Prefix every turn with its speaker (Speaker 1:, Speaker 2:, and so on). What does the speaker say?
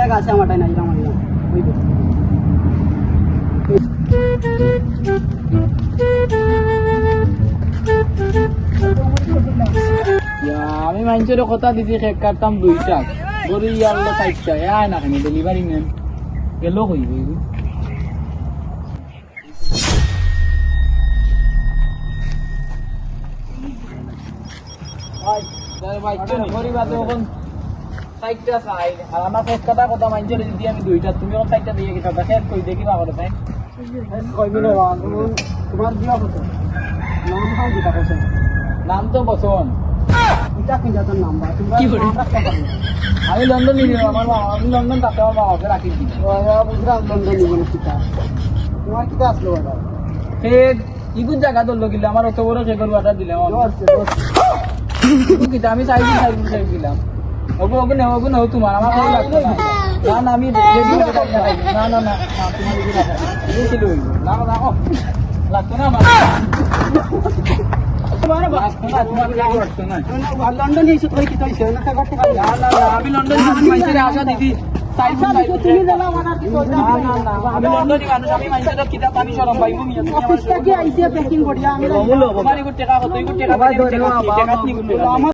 Speaker 1: জায়গা আছে আমার তাই না আমার ওইটা
Speaker 2: আমি মানুষের কথা দিছি কেক কাটতাম 2টা গরু ইয়ারলো 4টা আয় না কেন ডেলিভারি নেন গেল হইব আমার কেক কাটা কথা মানুষের যদি আমি 2টা তুমি 4টা দিয়ে গেছো শেষ করে দেখি না করে তাই
Speaker 1: তোমার বিয়া কত নাম খাও দিতা কত
Speaker 2: নাম তো বসন
Speaker 1: এটা কি জাতার নাম বা তোমরা
Speaker 2: আমি লন্ডন নিয়ে আমার আমি লন্ডন থাকতে আমার বাবাকে রাখি দিই
Speaker 1: বুঝলাম লন্ডন নিব না কিতা তোমার কিতা আসলো ওটা
Speaker 2: সে ইগুর জায়গা ধরলো কিনা আমার অত বড় সেগুলো অর্ডার দিলাম কিতা আমি সাইজ দিলাম ওগো ওগো নেও ওগো নেও তোমার আমার ভালো লাগতো না না না আমি না না না তোমার দিদি না ছিল না না ও লাগতো না আমার
Speaker 1: লন্ডন এসে তোর কিতা হইছে না করতে পারি
Speaker 2: না না আমি লন্ডন মানুষের আশা দিদি
Speaker 1: তুমি দিলা মানা কি
Speaker 2: আমি লন্ডন মানুষ আমি মানুষের কিতাব আমি শরম পাইবো মিয়া
Speaker 1: অফিস থেকে আইছে প্যাকিং করিয়া আমি
Speaker 2: তোমার টাকা কত টাকা